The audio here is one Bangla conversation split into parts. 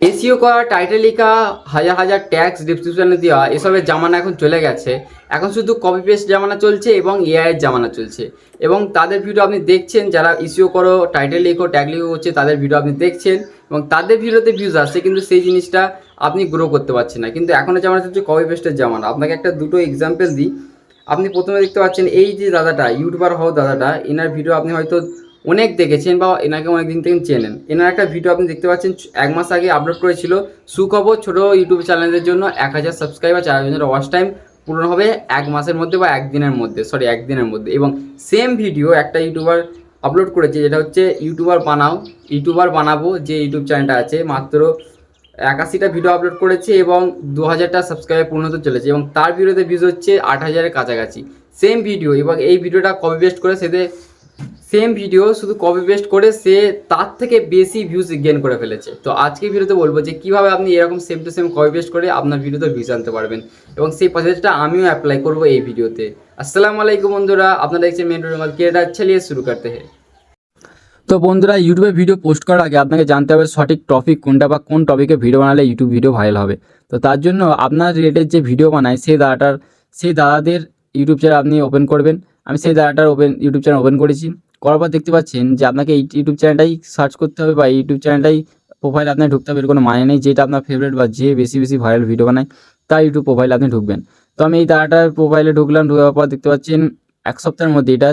এসইও করা, টাইটেল লেখা, হাজার হাজার ট্যাক্স ডিসক্রিপশনে দেওয়া, এসবের জামানা এখন চলে গেছে। এখন শুধু কপি পেস্ট জামানা চলছে এবং এআইয়ের জামানা চলছে। এবং তাদের ভিডিও আপনি দেখছেন, যারা এসইও করো, টাইটেল লিখো, ট্যাগ লিখো করছে, তাদের ভিডিও আপনি দেখছেন এবং তাদের ভিডিওতে ভিউজ আসছে, কিন্তু সেই জিনিসটা আপনি গ্রো করতে পারছেন না। কিন্তু এখনের জামানা হচ্ছে কপি পেস্টের জামানা। আপনাকে একটা দুটো এক্সাম্পল দিই। আপনি প্রথমে দেখতে পাচ্ছেন এই যে দাদাটা, ইউটিউবার হওয়া দাদাটা, এনার ভিডিও আপনি হয়তো অনেক দেখেছেন বা এনাকে অনেক দিন থেকে চেনেন। এনার একটা ভিডিও আপনি দেখতে পাচ্ছেন 1 মাস আগে আপলোড করেছিল, সুখবর ছোট ইউটিউব চ্যানেলের জন্য 1000 সাবস্ক্রাইবার, 4000 ওয়াচ টাইম পূরণ হবে 1 মাসের মধ্যে বা একদিনের মধ্যে, একদিনের মধ্যে। এবং সেম ভিডিও একটা ইউটিউবার আপলোড করেছে, যেটা হচ্ছে ইউটিউবার বানাবো যে ইউটিউব চ্যানেলটা আছে, মাত্র 81টা ভিডিও আপলোড করেছে এবং 2000টা সাবস্ক্রাইবার পূর্ণ হতে চলেছে এবং তার ভিডিওতে ভিউজ হচ্ছে 8000-এর কাছাকাছি। সেম ভিডিও এবং এই ভিডিওটা কপি পেস্ট করে সেম ভিডিও শুধু কপি পেস্ট করে সে তার থেকে বেশি ভিউজ গেন করে ফেলেছে। তো আজকে ভিডিওতে বলবো যে কীভাবে আপনি এরকম same to same copy paste করে আপনার ভিডিওতে ভিউজ আনতে পারবেন এবং সেই প্রসেসটা আমিও অ্যাপ্লাই করবো এই ভিডিওতে। আসসালামু আলাইকুম বন্ধুরা, আপনারা দেখছেন মেন রুমাল কেটা, চলিয়ে শুরু করতে हैं। তো বন্ধুরা, ইউটিউবে ভিডিও পোস্ট করার আগে আপনাকে জানতে হবে সঠিক টপিক কোনটা বা কোন টপিকে ভিডিও বানালে ইউটিউব ভিডিও ভাইরাল হবে। তো তার জন্য আপনার রিলেটেড যে ভিডিও বানায় সেই দাদাদের ইউটিউব চ্যানেল আপনি ওপেন করবেন। আমি সেই দাদাটার ইউটিউব চ্যানেল ওপেন করেছি। করার পর দেখতে পাচ্ছেন যে আপনাকে এই ইউটিউব চ্যানেলটাই সার্চ করতে হবে বা ইউটিউব চ্যানেলটাই প্রোফাইল আপনাকে ঢুকতে হবে। এর কোনো মানে নেই, যেটা আপনার ফেভারিট বা যে বেশি বেশি ভাইরাল ভিডিও বানায় তার ইউটিউব প্রোফাইলে আপনি ঢুকবেন। তো আমি এই দাদাটার প্রোফাইলে ঢুকলাম। ঢোকার পর দেখতে পাচ্ছেন 1 সপ্তাহের মধ্যে এটা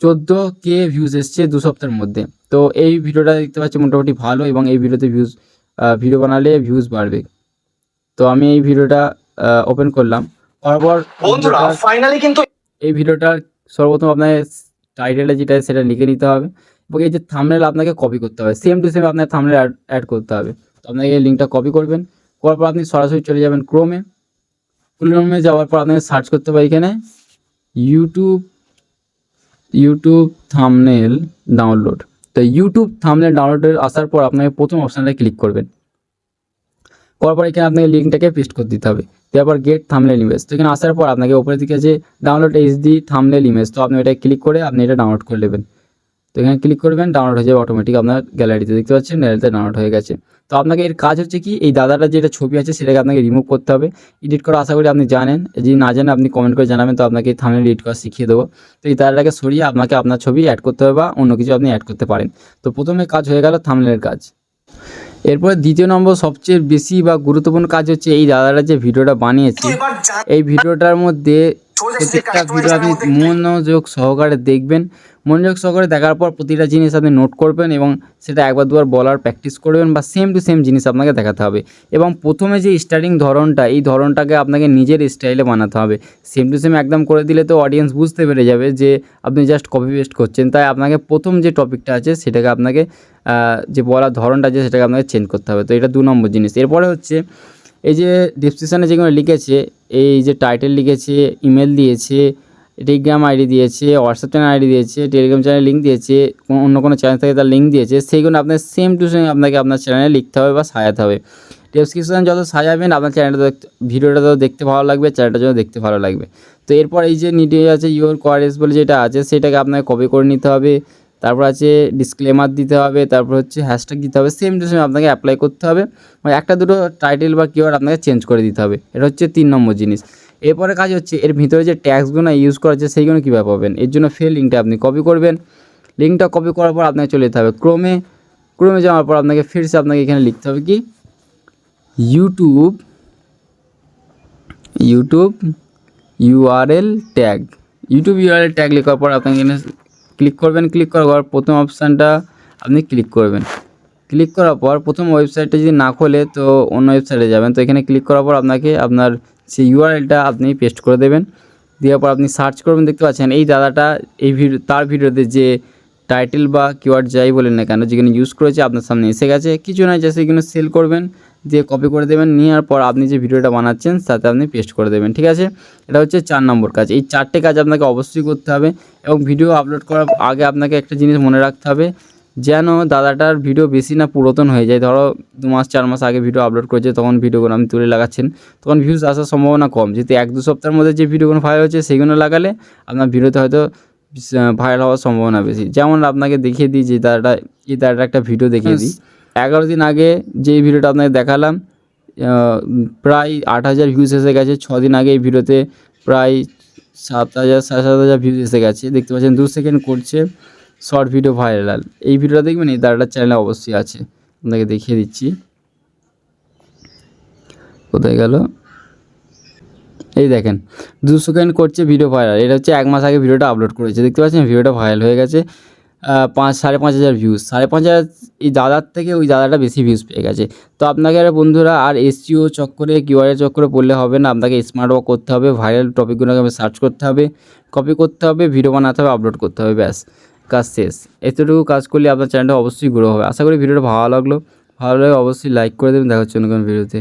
14K ভিউজ এসছে 2 সপ্তাহের মধ্যে। তো এই ভিডিওটা দেখতে পাচ্ছি মোটামুটি ভালো এবং এই ভিডিওতে ভিডিও বানালে ভিউজ বাড়বে। তো আমি এই ভিডিওটা ওপেন করলাম। তারপর বন্ধুরা ফাইনালি কিন্তু এই ভিডিওটার সর্বপ্রথম আপনাকে টাইটেলটা যেটা সেটা লিখে নিতে হবে এবং এই যে থাম্বনেল আপনাকে কপি করতে হবে, সেম টু সেম আপনার থাম্বনেল অ্যাড করতে হবে। তো আপনাকে এই লিঙ্কটা কপি করবেন, করার পর আপনি সরাসরি চলে যাবেন ক্রোমে যাওয়ার পর আপনাকে সার্চ করতে হবে এখানে ইউটিউব থাম্বনেল ডাউনলোড। তো ইউটিউব থাম্বনেল ডাউনলোডের আসার পর আপনাকে প্রথম অপশানটা ক্লিক করবেন। করার পর এখানে আপনাকে লিঙ্কটাকে পেস্ট করে দিতে হবে। তারপর গেট থাম্বনেল ইমেজ। তো এখানে আসার পর আপনাকে উপরের দিকে যে ডাউনলোড এইচডি থাম্বনেল ইমেজ, তো আপনি এটা ক্লিক করে আপনি এটা ডাউনলোড করে নেবেন। তো এখানে ক্লিক করবেন, ডাউনলোড হয়ে যাবে অটোমেটিক আপনার গ্যালারিতে। দেখতে পাচ্ছেন গ্যালারিতে ডাউনলোড হয়ে গেছে। তো আপনাকে এর কাজ হচ্ছে কি, এই দাদাটার যেটা ছবি আছে সেটাকে আপনাকে রিমুভ করতে হবে। এডিট করা আশা করি আপনি জানেন, যদি না জানেন আপনি কমেন্ট করে জানাবেন, তো আপনাকে থাম্বনেল এডিট করা শিখিয়ে দেবো। তো এই দাদাটাকে সরিয়ে আপনাকে আপনার ছবি অ্যাড করতে হবে বা অন্য কিছু আপনি অ্যাড করতে পারেন। তো প্রথমে কাজ হয়ে গেল থাম্বনেলের কাজ। এরপরে দ্বিতীয় নম্বর সবচেয়ে বেশি বা গুরুত্বপূর্ণ কাজ হচ্ছে এই দাদারা যে ভিডিওটা বানিয়েছে, এই ভিডিওটার মধ্যে প্রত্যেকটা ভিডিও আপনি মনোযোগ সহকারে দেখবেন। মনোযোগ সহকারে দেখার পর প্রতিটা জিনিস আপনি নোট করবেন এবং সেটা একবার দুবার বলার প্র্যাকটিস করবেন বা সেম টু সেম জিনিস আপনাকে দেখাতে হবে। এবং প্রথমে যে স্টার্টিং ধরনটা, এই ধরনটাকে আপনাকে নিজের স্টাইলে বানাতে হবে। সেম টু সেম একদম করে দিলে তো অডিয়েন্স বুঝতে পেরে যাবে যে আপনি জাস্ট কপি পেস্ট করছেন। তাই আপনাকে প্রথম যে টপিকটা আছে সেটাকে আপনাকে যে বলার ধরনটা আছে সেটাকে আপনাকে চেঞ্জ করতে হবে। তো এটা 2 নম্বর জিনিস। এরপরে হচ্ছে এই যে ডেসক্রিপশানে যেগুলো লিখেছে, এই যে টাইটেল লিখেছে, ইমেল দিয়েছে, টেলিগ্রাম আইডি দিয়েছে, হোয়াটসঅ্যাপ চ্যানেল আইডি দিয়েছে, টেলিগ্রাম চ্যানেল লিঙ্ক দিয়েছে, অন্য কোনো চ্যানেল থেকে তার লিঙ্ক দিয়েছে, সেইগুলো আপনার সেম টু সেম আপনাকে আপনার চ্যানেলে লিখতে হবে বা সাজাতে হবে। ডেসক্রিপশান যত সাজাবেন আপনার চ্যানেলটা ভিডিওটা তো দেখতে ভালো লাগবে, চ্যানেলটা যত দেখতে ভালো লাগবে। তো এরপর এই যে নিডে আছে ইউর কোয়ারেস বলে যেটা আছে সেটাকে আপনাকে কপি করে নিতে হবে। তারপর আছে ডিসক্লেমার দিতে হবে, তারপর হচ্ছে হ্যাশট্যাগ দিতে হবে, সেম টু সেম আপনাকে অ্যাপ্লাই করতে হবে। মানে একটা দুটো টাইটেল বা কিওয়ার্ড আপনাকে চেঞ্জ করে দিতে হবে। এটা হচ্ছে 3 নম্বর জিনিস। এরপরে কাজ হচ্ছে এর ভিতরে যে ট্যাগসগুলো ইউজ করা হচ্ছে সেইগুলো কীভাবে পাবেন। এর জন্য লিঙ্কটা আপনি কপি করবেন। লিঙ্কটা কপি করার পর আপনাকে চলে যেতে হবে ক্রোমে যাওয়ার পর আপনাকে ফিরসে আপনাকে এখানে লিখতে হবে কি ইউটিউব ইউআরএল ট্যাগ লেখার পর আপনাকে এখানে ক্লিক করবেন। ক্লিক করার পর প্রথম অপশানটা আপনি ক্লিক করবেন। ক্লিক করার পর প্রথম ওয়েবসাইটটা যদি না খোলে তো অন্য ওয়েবসাইটে যাবেন। তো এখানে ক্লিক করার পর আপনাকে আপনার সেই ইউআরএলটা আপনি পেস্ট করে দেবেন। দেওয়ার পর আপনি সার্চ করবেন। দেখতে পাচ্ছেন এই দাদাটা তার ভিডিওতে যে টাইটেল বা কিওয়ার্ড যাই বলেন না কেন যেখানে ইউজ করেছে আপনার সামনে এসে গেছে। কিছু নয়, জাস্ট এখানে সেল করবেন, দিয়ে কপি করে দেবেন। নেওয়ার পর আপনি যে ভিডিওটা বানাচ্ছেন তাতে আপনি পেস্ট করে দেবেন। ঠিক আছে, এটা হচ্ছে 4 নম্বর কাজ। এই 4টে কাজ আপনাকে অবশ্যই করতে হবে এবং ভিডিও আপলোড করার আগে আপনাকে একটা জিনিস মনে রাখতে হবে, যেন দাদাটার ভিডিও বেশি না পুরাতন হয়ে যায়। ধরো 2 মাস 4 মাস আগে ভিডিও আপলোড করেছে, তখন ভিডিওগুলো আপনি তুলে লাগাচ্ছেন, তখন ভিউজ আসার সম্ভাবনা কম। যেহেতু 1-2 সপ্তাহের মধ্যে যে ভিডিওগুলো ভাইরাল হচ্ছে সেইগুলো লাগালে আপনার ভিডিওতে হয়তো ভাইরাল হওয়ার সম্ভাবনা বেশি। যেমন আপনাকে দেখিয়ে দিই, এই দাদাটা একটা ভিডিও দেখিয়ে দিই। 11 দিন আগে যেই ভিডিওটা আপনাকে দেখালাম প্রায় 8,000 ভিউজ এসে গেছে। 6 দিন আগে এই ভিডিওতে প্রায় 7,000 7,500 ভিউজ এসে গেছে। দেখতে পাচ্ছেন 2 সেকেন্ড করছে শর্ট ভিডিও ভাইরাল। এই ভিডিওটা দেখবেন, এই দাদাটার চ্যানেলে অবশ্যই আছে, আপনাকে দেখিয়ে দিচ্ছি। কোথায় গেল? এই দেখেন 2 সেকেন্ড করছে ভিডিও ভাইরাল। এটা হচ্ছে 1 মাস আগে ভিডিওটা আপলোড করেছে। দেখতে পাচ্ছেন ভিডিওটা ভাইরাল হয়ে গেছে। 5,500 ভিউজ। 5,500 এই দাদার থেকে ওই দাদাটা বেশি ভিউজ পেয়ে গেছে। তো আপনাকে আর বন্ধুরা আর এসইও চক্করে কিওয়ার্ডের চক্করে পড়লে হবে না। আপনাকে স্মার্ট ওয়ার্ক করতে হবে, ভাইরাল টপিকগুলোকে সার্চ করতে হবে, কপি করতে হবে, ভিডিও বানাতে হবে, আপলোড করতে হবে, ব্যাস কাজ শেষ। এতটুকু কাজ করলে আপনার চ্যানেলটা অবশ্যই গ্রো হবে। আশা করি ভিডিওটা ভালো লাগলো। ভালো লাগলে অবশ্যই লাইক করে দেবেন। দেখা হচ্ছে অন্য কোনো ভিডিওতে।